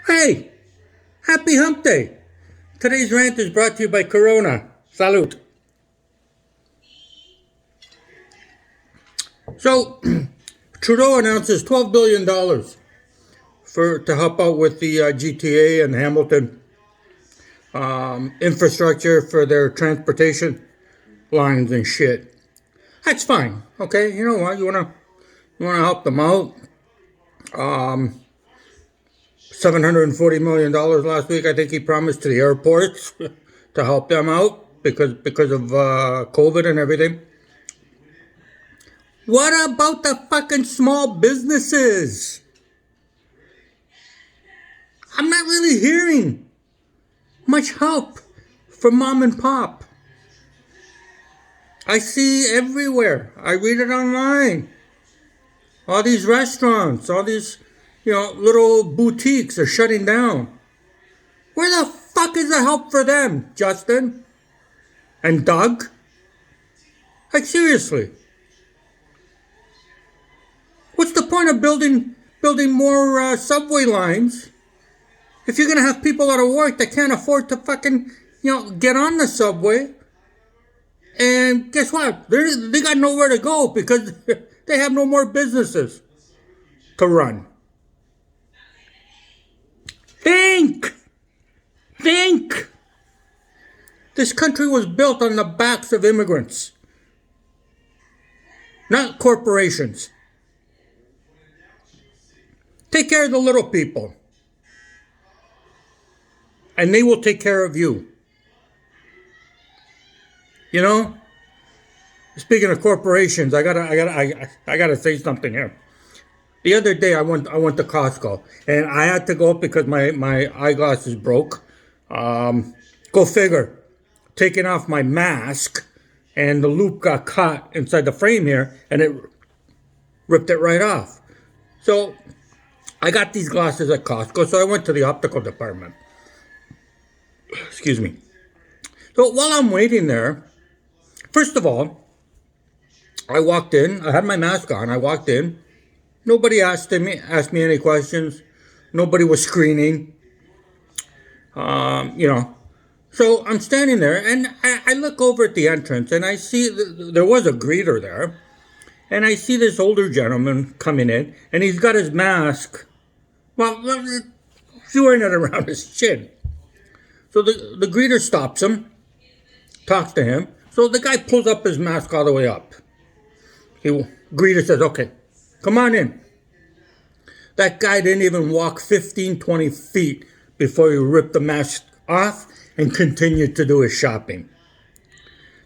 Hey, happy hump day. Today's rant is brought to you by Corona. Salute. So, Trudeau announces $12 billion to help out with the GTA and Hamilton infrastructure for their transportation lines and shit. That's fine. Okay, you know what? You wanna help them out. $740 million last week. I think he promised to the airports to help them out because of COVID and everything. What about the fucking small businesses? I'm not really hearing much help from mom and pop. I see everywhere. I read it online. All these restaurants, all these, little boutiques are shutting down. Where the fuck is the help for them, Justin? And Doug? Like, seriously. What's the point of building more subway lines if you're gonna have people out of work that can't afford to fucking get on the subway? And guess what? They got nowhere to go because they have no more businesses to run. Think. This country was built on the backs of immigrants, not corporations. Take care of the little people, and they will take care of you. Speaking of corporations, I gotta say something here. The other day, I went to Costco, and I had to go because my eyeglasses broke. Go figure. Taking off my mask, and the loop got caught inside the frame here, and it ripped it right off. So I got these glasses at Costco, so I went to the optical department. Excuse me. So while I'm waiting there, first of all, I walked in. I had my mask on. I walked in. Nobody asked me any questions. Nobody was screening. So I'm standing there, and I look over at the entrance, and I see there was a greeter there, and I see this older gentleman coming in, and he's got his mask. Well, he's wearing it around his chin. So the greeter stops him, talks to him. So the guy pulls up his mask all the way up. Greeter says, okay, come on in. That guy didn't even walk 15, 20 feet before he ripped the mask off and continued to do his shopping.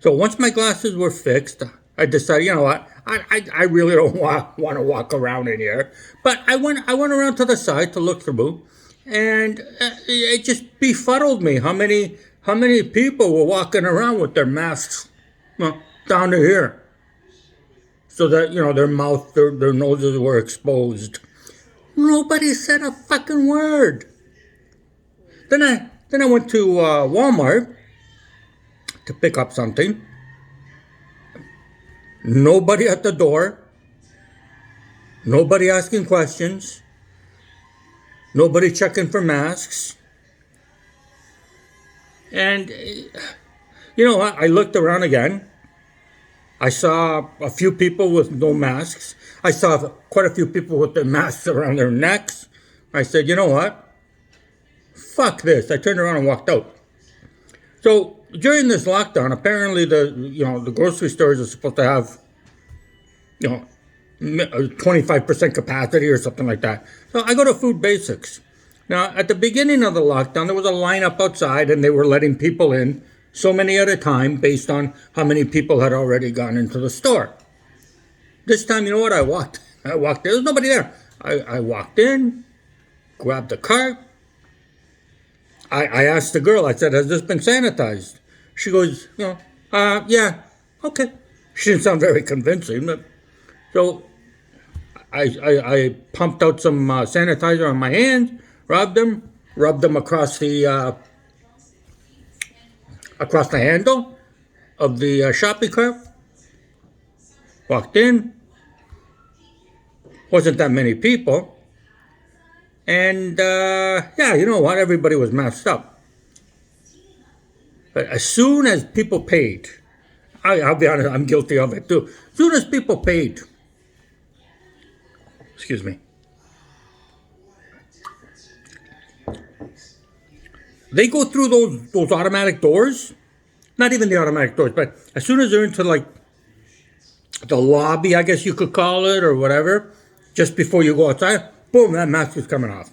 So once my glasses were fixed, I decided, you know what, I really don't want to walk around in here. But I went around to the side to look through, and it just befuddled me how many people were walking around with their masks down to here, so that their mouth, their noses were exposed. Nobody said a fucking word. Then I went to Walmart to pick up something. Nobody at the door. Nobody asking questions. Nobody checking for masks. And, I looked around again. I saw a few people with no masks. I saw quite a few people with their masks around their necks. I said, you know what? Fuck this. I turned around and walked out. So during this lockdown, apparently the grocery stores are supposed to have 25% capacity or something like that. So I go to Food Basics. Now, at the beginning of the lockdown, there was a lineup outside, and they were letting people in, so many at a time, based on how many people had already gone into the store. This time, you know what? I walked in. There was nobody there. I walked in, grabbed the cart. I asked the girl, I said, has this been sanitized? She goes, yeah, okay. She didn't sound very convincing. But, so I pumped out some sanitizer on my hands, rubbed them across the handle of the shopping cart. Walked in. Wasn't that many people. And yeah, you know what? Everybody was masked up. But as soon as people paid, I'll be honest, I'm guilty of it too. As soon as people paid, excuse me, they go through those automatic doors. Not even the automatic doors, but as soon as they're into like the lobby, I guess you could call it, or whatever, just before you go outside, boom, that mask is coming off.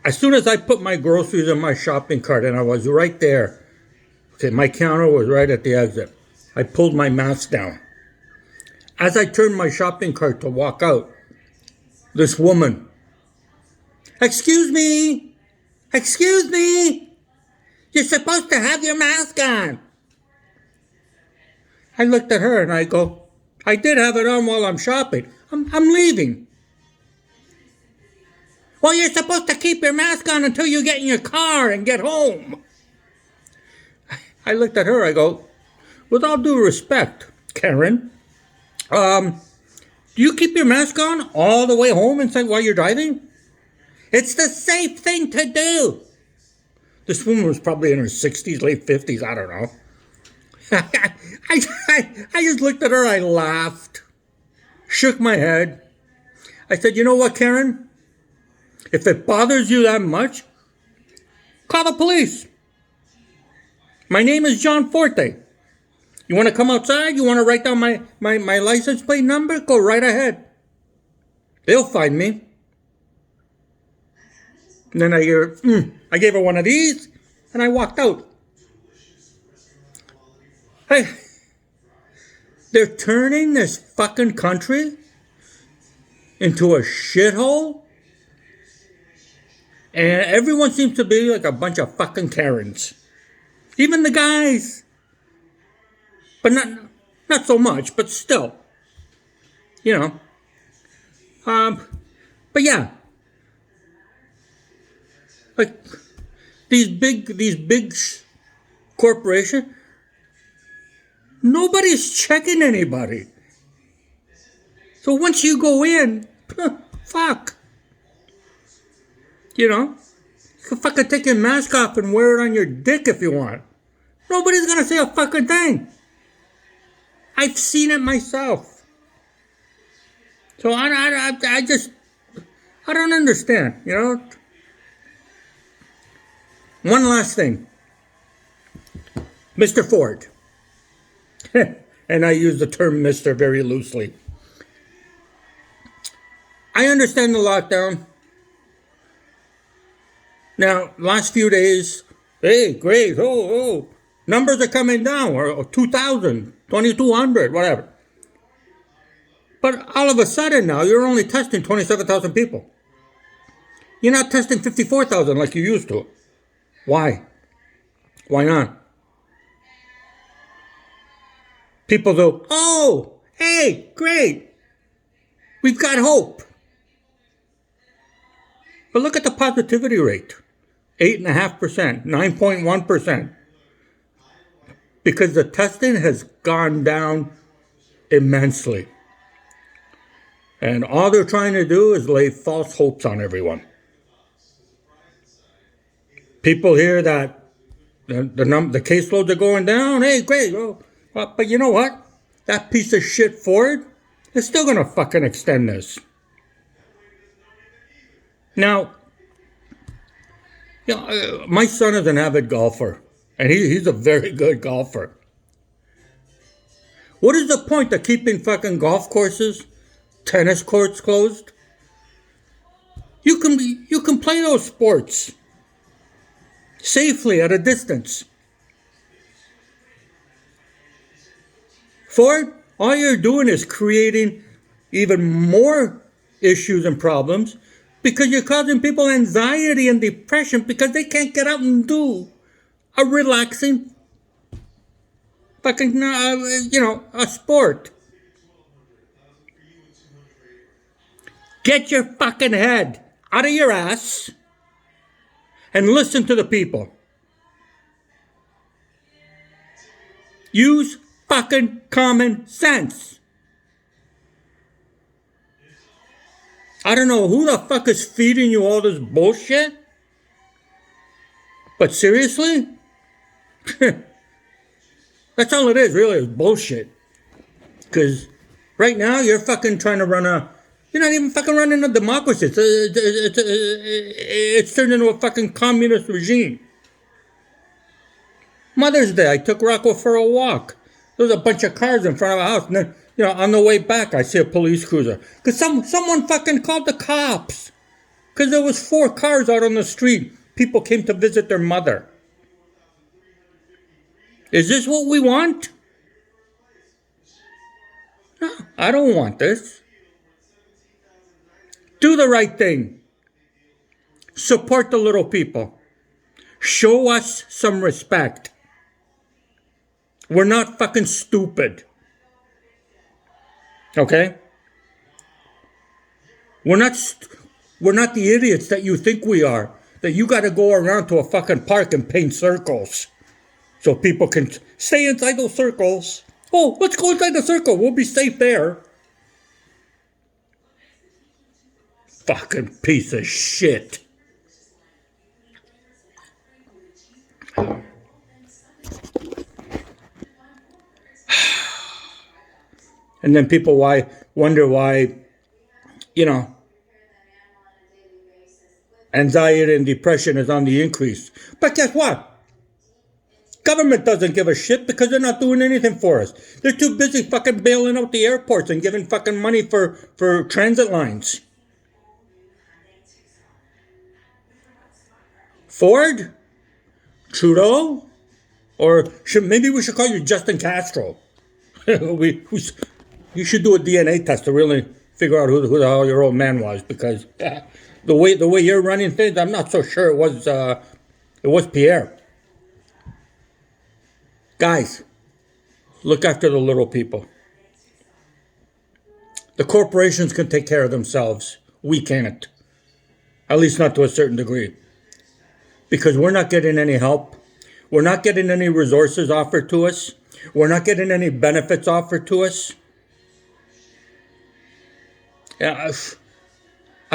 As soon as I put my groceries in my shopping cart, and I was right there, okay, my counter was right at the exit, I pulled my mask down. As I turned my shopping cart to walk out, this woman, excuse me, you're supposed to have your mask on. I looked at her and I go, I did have it on while I'm shopping. I'm leaving. Well, you're supposed to keep your mask on until you get in your car and get home. I looked at her, I go, with all due respect, Karen, do you keep your mask on all the way home inside while you're driving? It's the safe thing to do. This woman was probably in her 60s, late 50s, I don't know. I just looked at her, I laughed, shook my head. I said, you know what, Karen? If it bothers you that much, call the police. My name is John Forte. You want to come outside? You want to write down my license plate number? Go right ahead. They'll find me. And then I gave her one of these, and I walked out. Hey, they're turning this fucking country into a shithole, and everyone seems to be like a bunch of fucking Karens. Even the guys. But not so much, but still. You know. But yeah. Like these big corporations, nobody's checking anybody. So once you go in, fuck. You know? You can fucking take your mask off and wear it on your dick if you want. Nobody's gonna say a fucking thing. I've seen it myself. So I don't understand, you know? One last thing. Mr. Ford. And I use the term Mr. very loosely. I understand the lockdown. Now, last few days, hey, great, numbers are coming down, or 2,000, 2,200, whatever. But all of a sudden now, you're only testing 27,000 people. You're not testing 54,000 like you used to. Why? Why not? People go, oh, hey, great. We've got hope. But look at the positivity rate. 8.5%, 9.1%. Because the testing has gone down immensely. And all they're trying to do is lay false hopes on everyone. People hear that the caseloads are going down. Hey, great. Well, but you know what? That piece of shit Ford is still going to fucking extend this. Now, you know, my son is an avid golfer. And he's a very good golfer. What is the point of keeping fucking golf courses, tennis courts closed? You can play those sports safely at a distance. Ford, all you're doing is creating even more issues and problems because you're causing people anxiety and depression because they can't get out and do a relaxing fucking, a sport. Get your fucking head out of your ass and listen to the people. Use fucking common sense. I don't know who the fuck is feeding you all this bullshit. But seriously? That's all it is, really, is bullshit. Because right now, you're fucking trying to run a... You're not even fucking running a democracy. It's turned into a fucking communist regime. Mother's Day, I took Rocco for a walk. There was a bunch of cars in front of our house. And then, on the way back, I see a police cruiser. Because someone fucking called the cops. Because there was 4 cars out on the street. People came to visit their mother. Is this what we want? No, I don't want this. Do the right thing. Support the little people. Show us some respect. We're not fucking stupid. Okay? We're not the idiots that you think we are. That you gotta go around to a fucking park and paint circles. So people can stay inside those circles. Oh, let's go inside the circle. We'll be safe there. Fucking piece of shit. And then people wonder why, anxiety and depression is on the increase. But guess what? Government doesn't give a shit because they're not doing anything for us. They're too busy fucking bailing out the airports and giving fucking money for transit lines. Ford? Trudeau? Or maybe we should call you Justin Castro. You should do a DNA test to really figure out who the hell your old man was, because the way you're running things, I'm not so sure it was Pierre. Guys, look after the little people. The corporations can take care of themselves. We can't. At least not to a certain degree. Because we're not getting any help. We're not getting any resources offered to us. We're not getting any benefits offered to us. I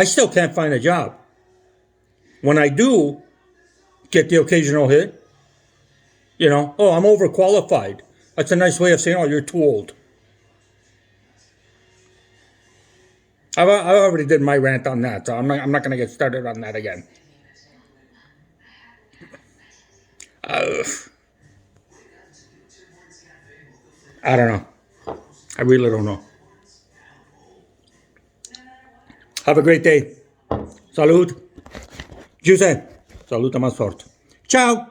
still can't find a job. When I do get the occasional hit, I'm overqualified. That's a nice way of saying, oh, you're too old. I already did my rant on that, so I'm not going to get started on that again. I don't know. I really don't know. Have a great day. Salud. Giuseppe. Saluta más forte. Ciao.